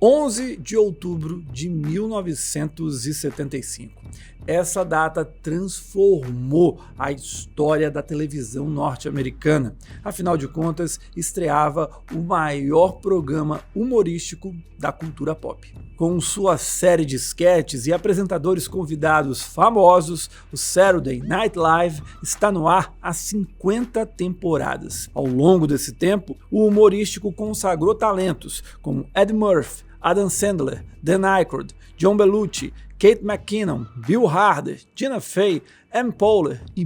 11 de outubro de 1975. Essa data transformou a história da televisão norte-americana. Afinal de contas, estreava o maior programa humorístico da cultura pop. Com sua série de esquetes e apresentadores convidados famosos, o Saturday Night Live está no ar há 50 temporadas. Ao longo desse tempo, o humorístico consagrou talentos como Ed Murphy, Adam Sandler, Dan Aykroyd, John Belushi, Kate McKinnon, Bill Hader, Tina Fey, Amy Poehler e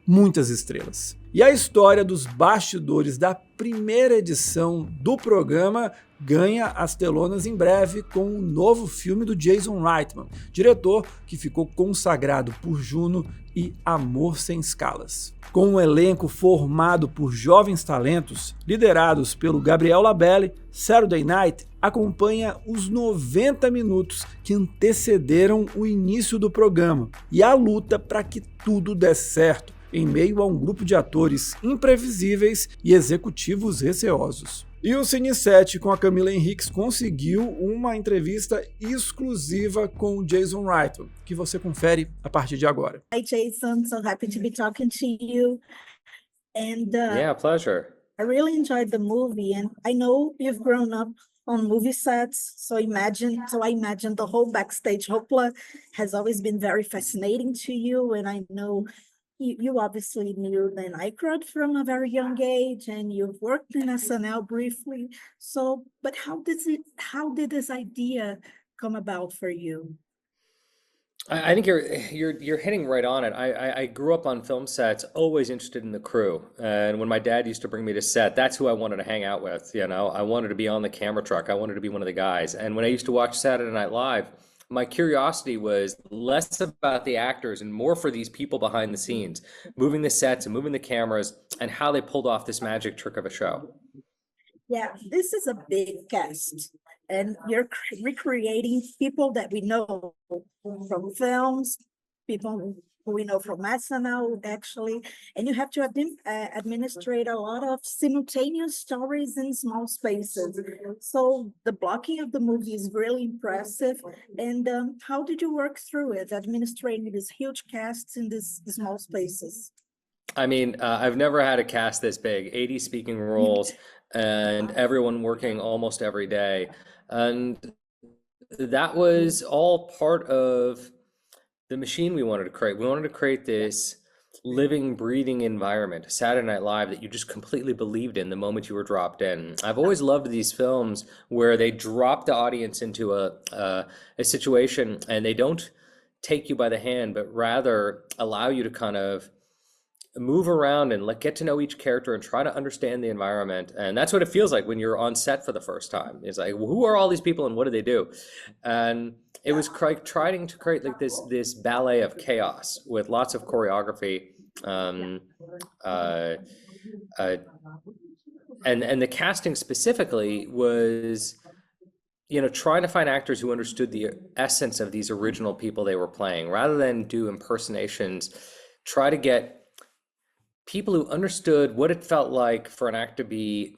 muitas estrelas. E a história dos bastidores da primeira edição do programa ganha as telonas em breve com um novo filme do Jason Reitman, diretor que ficou consagrado por Juno e Amor Sem Escalas. Com um elenco formado por jovens talentos, liderados pelo Gabriel Labelle, Saturday Night acompanha os 90 minutos que antecederam o início do programa e a luta para que tudo desse certo, em meio a um grupo de atores imprevisíveis e executivos receosos. E o Cine Set com a Camila Henriques conseguiu uma entrevista exclusiva com o Jason Reitman, que você confere a partir de agora. Hi Jason, so happy to be talking to you. And yeah, pleasure. I really enjoyed the movie, and I know you've grown up on movie sets, so I imagine the whole backstage hoopla has always been very fascinating to you, and I know you obviously knew Dan Aykroyd from a very young age, and you've worked in SNL briefly. So, but how did this idea come about for you? I think you're hitting right on it. I grew up on film sets, always interested in the crew, and when my dad used to bring me to set, that's who I wanted to hang out with. You know, I wanted to be on the camera truck. I wanted to be one of the guys. And when I used to watch Saturday Night Live, my curiosity was less about the actors and more for these people behind the scenes, moving the sets and moving the cameras and how they pulled off this magic trick of a show. Yeah, this is a big cast, and you're recreating people that we know from films, people who we know from SNL, actually, and you have to administrate a lot of simultaneous stories in small spaces. So the blocking of the movie is really impressive. And how did you work through it, administrating these huge casts in these small spaces? I mean, I've never had a cast this big, 80 speaking roles, and everyone working almost every day. And that was all part of the machine we wanted to create. We wanted to create this living, breathing environment, Saturday Night Live, that you just completely believed in the moment you were dropped in. I've always loved these films where they drop the audience into a situation and they don't take you by the hand, but rather allow you to kind of move around and get to know each character and try to understand the environment. And that's what it feels like when you're on set for the first time. It's like, well, who are all these people and what do they do? And it was trying to create like this ballet of chaos with lots of choreography. And the casting specifically was, you know, trying to find actors who understood the essence of these original people they were playing, rather than do impersonations. Try to get people who understood what it felt like for an actor to be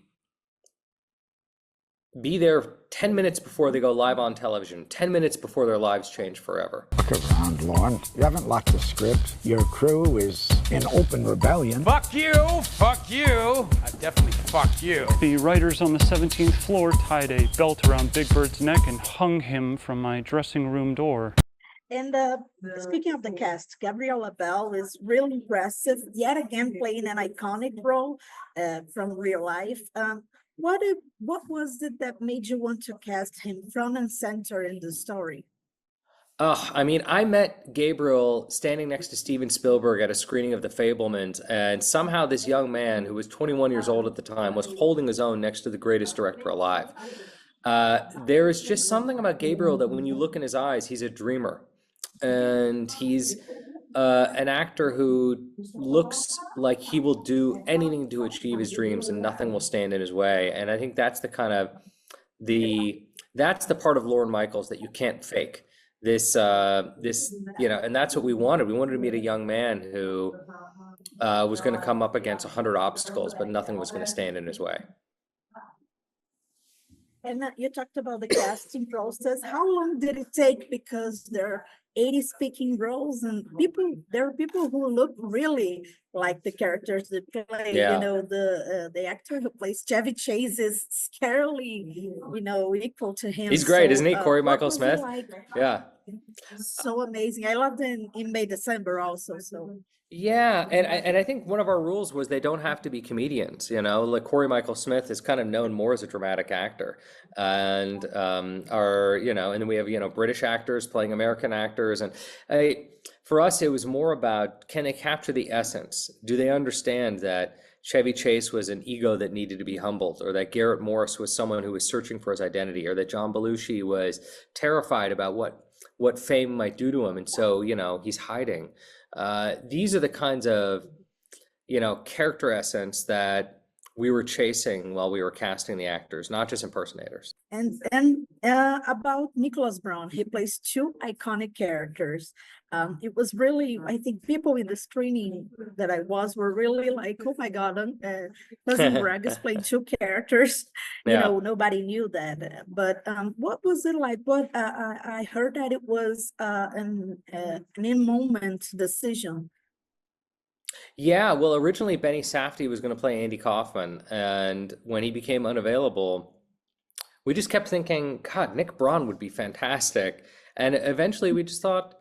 there 10 minutes before they go live on television, 10 minutes before their lives change forever. Look around, Lorne. You haven't locked the script. Your crew is in open rebellion. Fuck you! Fuck you! I definitely fuck you. The writers on the 17th floor tied a belt around Big Bird's neck and hung him from my dressing room door. And speaking of the cast, Gabriel Labelle is really impressive, yet again playing an iconic role from real life. What was it that made you want to cast him front and center in the story? I mean, I met Gabriel standing next to Steven Spielberg at a screening of The Fabelmans, and somehow this young man, who was 21 years old at the time, was holding his own next to the greatest director alive. There is just something about Gabriel that when you look in his eyes, he's a dreamer. And he's an actor who looks like he will do anything to achieve his dreams and nothing will stand in his way. And I think that's the kind of that's the part of Lorne Michaels that you can't fake. This you know, and that's what we wanted. We wanted to meet a young man who was going to come up against 100 obstacles, but nothing was going to stand in his way. And you talked about the casting process. How long did it take? Because there are 80 speaking roles, and there are people who look really like the characters they play. Yeah. You know, the actor who plays Chevy Chase is scarily, equal to him. He's great, isn't he? Corey what Michael was it Smith. like? Yeah. So amazing. I loved it in May, December also. So Yeah, and I think one of our rules was they don't have to be comedians, like Corey Michael Smith is kind of known more as a dramatic actor. And and then we have, British actors playing American actors. And for us, it was more about, can they capture the essence? Do they understand that Chevy Chase was an ego that needed to be humbled, or that Garrett Morris was someone who was searching for his identity, or that John Belushi was terrified about what fame might do to him, and so, he's hiding. These are the kinds of, character essence that we were chasing while we were casting the actors, not just impersonators. and about Nicholas Brown, he plays two iconic characters. It was really, I think people in the screening that I were really like, oh my God, Cousin Greg is playing two characters. Yeah. Nobody knew that. But what was it like? I heard that it was an in-moment decision. Yeah, well, originally Benny Safdie was going to play Andy Kaufman, and when he became unavailable, we just kept thinking, God, Nick Braun would be fantastic. And eventually we just thought,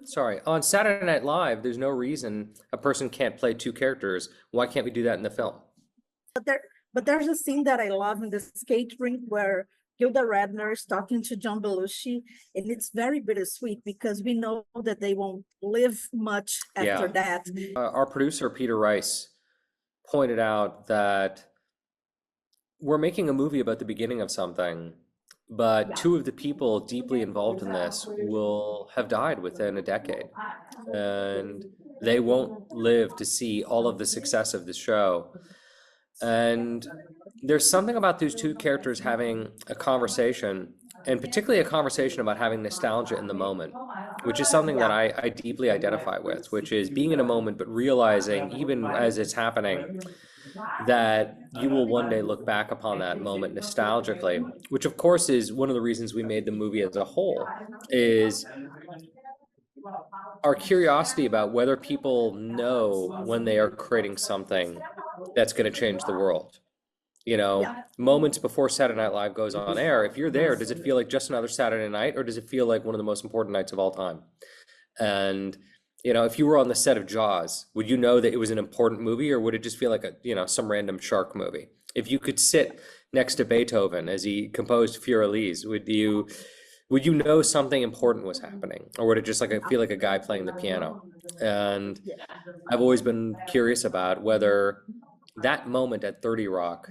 sorry, on Saturday Night Live, there's no reason a person can't play two characters. Why can't we do that in the film? But there's a scene that I love in the skate rink where Gilda Radner is talking to John Belushi, and it's very bittersweet because we know that they won't live much after that. Our producer, Peter Rice, pointed out that we're making a movie about the beginning of something, but two of the people deeply involved in this will have died within a decade, and they won't live to see all of the success of the show. And there's something about those two characters having a conversation, and particularly a conversation about having nostalgia in the moment, which is something that I deeply identify with, which is being in a moment, but realizing even as it's happening, that you will one day look back upon that moment nostalgically, which of course is one of the reasons we made the movie as a whole, is our curiosity about whether people know when they are creating something that's going to change the world. Moments before Saturday Night Live goes on air, if you're there, does it feel like just another Saturday night, or does it feel like one of the most important nights of all time? And if you were on the set of Jaws, would you know that it was an important movie, or would it just feel like some random shark movie? If you could sit next to Beethoven as he composed Für Elise, would you know something important was happening, or would it just feel like a guy playing the piano? And I've always been curious about whether that moment at 30 Rock,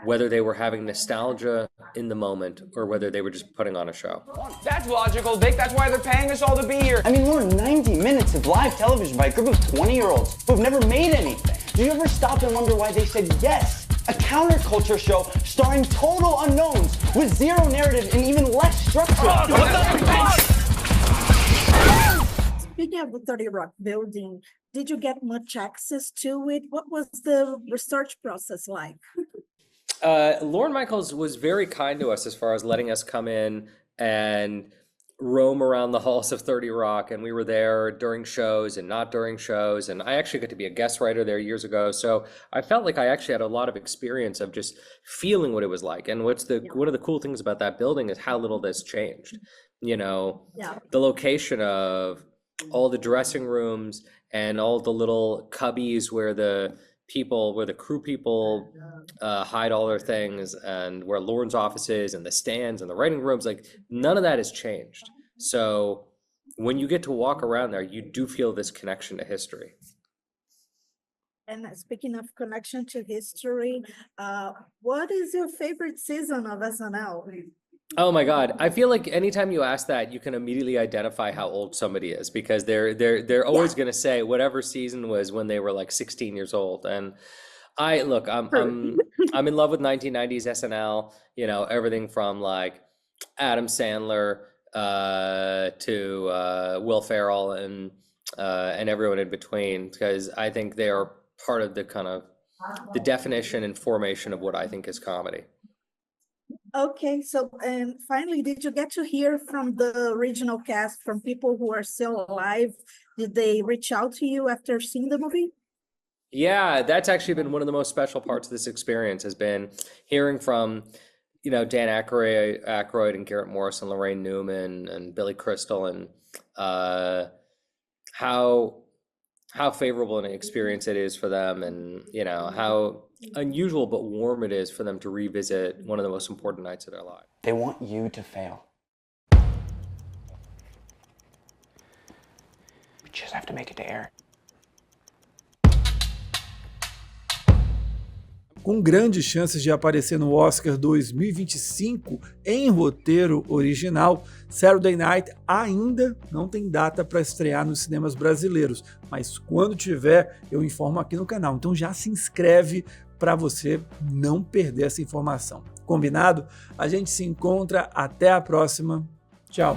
whether they were having nostalgia in the moment or whether they were just putting on a show. That's logical, Dick. That's why they're paying us all to be here. I mean, more than 90 minutes of live television by a group of 20-year-olds who've never made anything. Do you ever stop and wonder why they said yes? A counterculture show starring total unknowns with zero narrative and even less structure. Speaking of the 30 Rock building, did you get much access to it? What was the research process like? Lorne Michaels was very kind to us as far as letting us come in and roam around the halls of 30 Rock, and we were there during shows and not during shows, and I actually got to be a guest writer there years ago, so I felt like I actually had a lot of experience of just feeling what it was like. And one of the cool things about that building is how little that's changed. The location of all the dressing rooms and all the little cubbies where the crew people hide all their things, and where Lorne's office is, and the stands and the writing rooms, none of that has changed. So when you get to walk around there, you do feel this connection to history. And speaking of connection to history, what is your favorite season of SNL? Oh my God. I feel like anytime you ask that, you can immediately identify how old somebody is, because they're always going to say whatever season was when they were like 16 years old. And I'm in love with 1990s SNL, everything from like Adam Sandler to Will Ferrell and everyone in between, because I think they are part of the kind of the definition and formation of what I think is comedy. Okay, so and finally, did you get to hear from the original cast, from people who are still alive? Did they reach out to you after seeing the movie? Yeah, that's actually been one of the most special parts of this experience, has been hearing from, Dan Aykroyd and Garrett Morris and Lorraine Newman and Billy Crystal, and how favorable an experience it is for them, and how unusual but warm it is for them to revisit one of the most important nights of their life. They want you to fail. We just have to make it to air. Com grandes chances de aparecer no Oscar 2025 em roteiro original, Saturday Night ainda não tem data para estrear nos cinemas brasileiros, mas quando tiver eu informo aqui no canal, então já se inscreve para você não perder essa informação. Combinado? A gente se encontra, até a próxima, tchau!